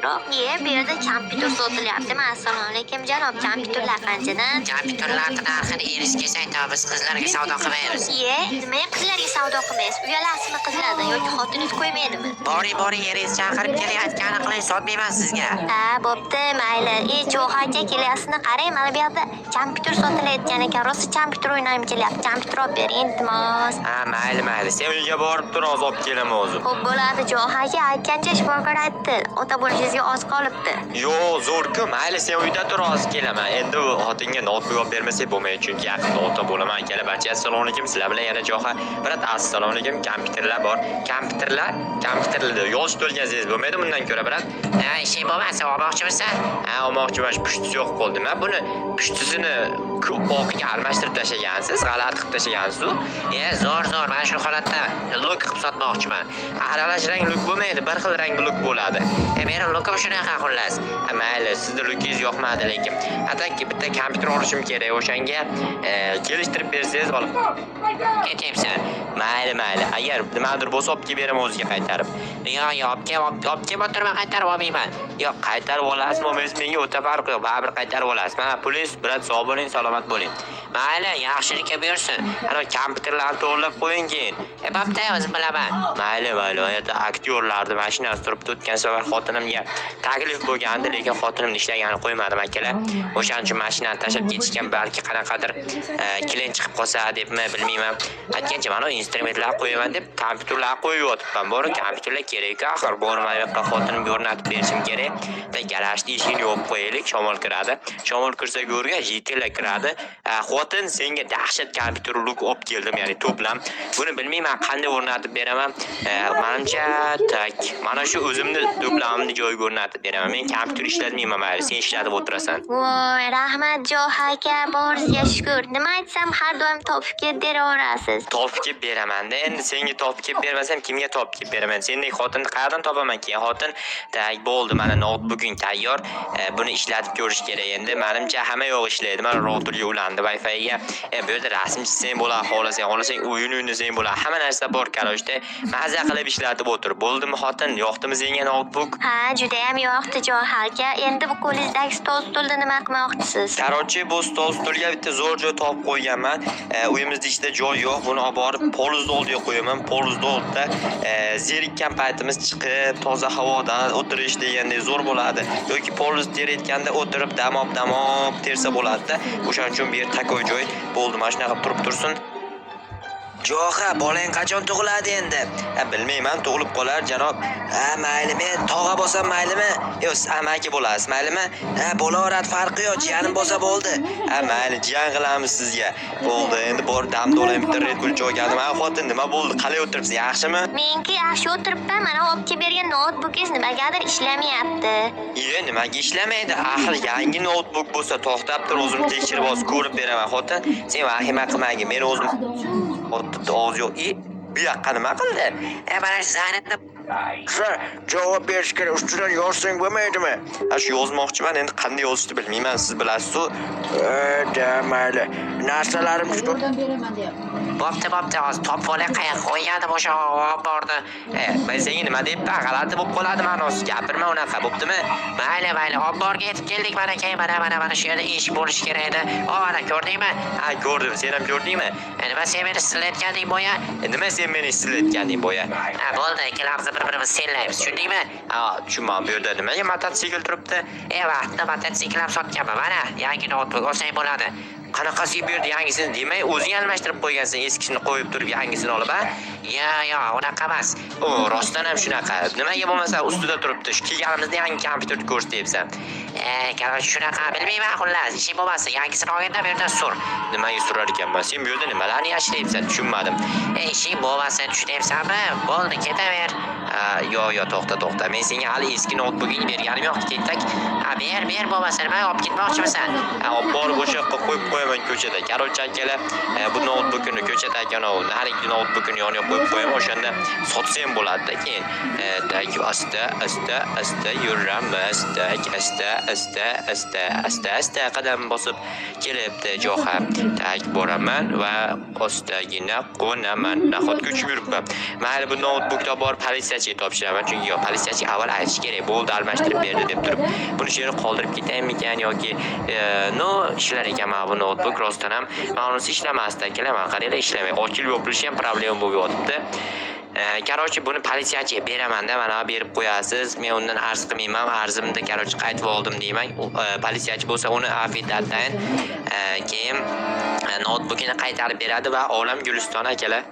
Bu yerda kompyuter sotilyaptimi? Assalomu alaykum janob, kompyuterlar qanchadan? Kompyuterlarni narxini erishgacha aytamiz, qizlarga savdo qilmaymiz. Nima qizlarga savdo qilmaysiz? Uyalasizmi qizlardan yoki xotiningiz qo'ymaydimi? Boring, eringiz chaqirib keling, aytgani qiling, sotmayman sizga. Ha, bo'pti, mayli. Jo'xacha kelyapsizmi? Qarang, mana bu yerda kompyuter sotilayotgan ekan. Rosa kompyuter o'ynayim kelyapti. Kompyuter olib bering, iltimos. Ha, mayli. Sen uyga borib tur, olib kelaman o'zim. Xo'p bo'ladi, Jo'xacha aytgancha shifokor aytdi. Ota bo'lishingizga oz qolibdi. Yo'q, zo'r-ku, mayli sen uyda tur, hozir kelaman. Endi xotinga notbook olib bermasak bo'lmaydi, chunki yaqinda ota bo'laman. Akalar, barcha assalomu alaykum. Sizlar bilan yana Jo'xa. Birat assalomu alaykum. Kompyuterlar bor. Kompyuterlarda yosh to'lgansiz bo'lmaydi bundan ko'ra, birat. Ha, ishing bo'lmasa olmoqchimisan? Ha, olmoqchiman, pushtisi yo'q qoldi. Men buni pushtisini oqiga almashtirib tashlagansiz, g'alati qilib tashlagansiz-ku. Zo'r, mana shu holatda luk qilib sotmoqchiman. Aralash rang luk bo'lmaydi, bir xil rang luk bo'ladi. Meni lukim shunaqa xullas. Mayli, sizning lukingiz yoqmadi, lekin ataki bitta kompyuter olishim kerak. O'shanga kelishtirib bersangiz olib Ketyapsan. mayli. Agar nimadir bo'lsa olib kelib beraman o'ziga qaytarib. Yo'q, olib kelib o'tirma, qaytarib olmayman. Yo'q, qaytarib olasizmi, olmaysiz, menga o'ta farqi yo'q. Baribir qaytarib olasiz. Mana pulingiz, birat sog' bo'ling, salomat bo'ling. Mayli, yaxshilikka buyursin. Ana kompyuterlarni to'g'rilab qo'ying keyin. Bo'pti, o'zim bilaman. Mayli. Yerda aktyorlarni mashinasi turibdi. O'tgan safar xotinimga taklif bo'lgandi, lekin xotinimni ishlaganini qo'ymadim akalar. O'shaning uchun mashinani tashlab ketishgan, balki qanaqadir kelin chiqib qolsa debmi, bilmayman. Aytgancha mana instrumentlar qo'yaman deb kompyuterlar qo'yib yotibman. Bor, kompyuterlar kerak-ku, axir bormay yoqqa xotinimga o'rnatib berishim kerak. Garajda eshikni yopib qo'yaylik, shamol kiradi. Shamol kirsa go'rga yetila kiradi. Xotin senga dahshat kompyuter luk olib keldim, ya'ni to'plam. Buni bilmayman qanday o'rnatib beraman. Menimcha tak. Mana shu o'zimni to'plamimni joyiga o'rnatib beraman. Men kompyuter ishlatmayman, mayli, sen ishlatib o'tirasan. Voy, rahmat Jo'xa aka, borsizga shukr. Nima aytsam har doim topib kelib beraverasiz. Topib kelib beraman-da. Endi senga topib kelib bermasam, kimga topib kelib beraman? Sendek xotinni qayerdan topaman keyin? Xotin tak bo'ldi, mana notebooking tayyor. Buni ishlatib ko'rish kerak endi. Menimcha hamma yo'q ishlaydi. Mana routerga ulandi, Wi-Fi-ga. Bu yerda rasm chizsang bo'ladi, xohlasang o'yin o'ynasang bo'ladi. Hamma narsa bor, qarashda. Maza qilib ishlatib o'tir. Bo'ldimi xotin? Yoqdimi senga notebook? Ha, juda ham yoqdi Jo'xa aka. Endi bu qo'lingizdagi stol-stulni nima qilmoqchisiz? Qarochi, bu stol-stulga bitta zo'r joy topib qo'yganman. Uyimizda ichida joy yo'q. Buni olib borib polizda oldiga qo'yaman. Polizda oldida zerikkan paytimiz chiqib, toza havodan o'tirish deganda zo'r bo'ladi. Yoki poliz terayotganda o'tirib damob tersa bo'ladi-da. O'shaning uchun bu yer takoy joy. Bo'ldi, mana shunaqa qilib tursin. Jo'xa, bolang qachon tug'iladi endi? Bilmayman, tug'ilib qolar janob. Mayli, men tog'a bo'lsam maylimi? Yo'q, siz amaki bo'lasiz, maylimi? Bo'laveradi, farqi yo'q, jiyanim bo'lsa bo'ldi. Mayli, jiyan qilamiz sizga. Bo'ldi, endi bor damda olayim, bitta Red Bull joygadim. Xotin, nima bo'ldi? Qalay o'tiribsiz? Yaxshimi? Menki yaxshi o'tiribman. Mana olib kelib bergan notebookingiz nimagadir ishlamayapti. Nimaga ishlamaydi? Axir yangi notebook bo'lsa to'xtab tur, o'zim tekshirib ko'rib beraman. Xotin, sen vahima qilmagin. Men o'zim oz yo'q. Bu yoqqa nima qildi? Mana shu zaynatni Javob berish kerak, ustidan yozsang bo'lmaydimi? Shu yozmoqchiman, endi qanday yozishni bilmayman, siz bilasiz-ku. Mayli. Narsalarimiz yordam beraman deyapti. bo'pti, hozir top vola qayoqqa qo'ygandim, o'sha olib bordi. Men senga nima deyapman? G'alati bo'lib qoladi ma'nosi. Gapirma unaqa, bo'ptimi? Mayli, olib borga yetib keldik mana keyin mana shu yerda ish bo'lishi kerak edi. Mana ko'rdingmi? Ha, ko'rdim. Sen ham ko'rdingmi? Nima sen meni sillayotganding bo'ya? Nima sen meni sillayotganding bo'ya? Bo'ldi, ikkalamiz bir-birimizni sillaymiz, tushundingmi? Tushunman. Bu yerda nimaga mototsikl turibdi? Vaqtida mototsikl ham sotganman. Mana yangi notebook olsang bo'ladi. Qanaqasi bu yerda yangisini demay, o'zing almashtirib qo'ygansan, eskisini qo'yib turib yangisini olib, ha? Yo'q, unaqa emas. Rostdan ham shunaqa. Nimaga bo'lmasa ustida turibdi. Shu kelganimizda yangi kompyuterni ko'rsatyapsan. Qaror shunaqa bilmayman, xullas. Ishing bo'lmasa, yangisini olganda bu yerda sur. Nimaga surar ekanman? Sen bu yerda nimalarni yashirayapsan? Tushunmadim. Ishing bo'lmasa, tushunyapsanmi? Bo'ldi, ketaver. Yo'q, to'xta. Men senga hali eski notebookingni berganim yo'q, tentak. Ber bo'lmasa, nima olib ketmoqchimisan? Olib borib o'sha yoqqa qo'yib qo'yaman ko'chada. Короче, akalar, bu noutbukni ko'chadagi narigi noutbukni yoniga qo'yib qo'yaman. O'shanda sotsam bo'ladi. Keyin asta yuramiz. Asta qadam bosib kelibdi Jo'xa. Boraman va ostagina qo'naman. Nahotki uchib yuribman. Mayli, bu noutbukda bor politsiyachiga topshiraman. Chunki politsiyachi avval aytish kerak, bo'ldi almashtirib berdi deb turib. Buni shu yerga qoldirib ketaymikan yoki ishlar ekan mana bu noutbuk rostdan ham. Mana unisi ishlamasdi akalar, mana qaranglar ishlamay. Ochilib yopilishi ham problema bo'lib yotibdi. Короче, buni politsiyachiga beraman-da, mana berib qo'yasiz. Men undan arz qilmayman, arzimni короче qaytib oldim deyman. Politsiyachi bo'lsa uni afiyatdan keyin noutbukini qaytarib beradi va olam Guliston akalar.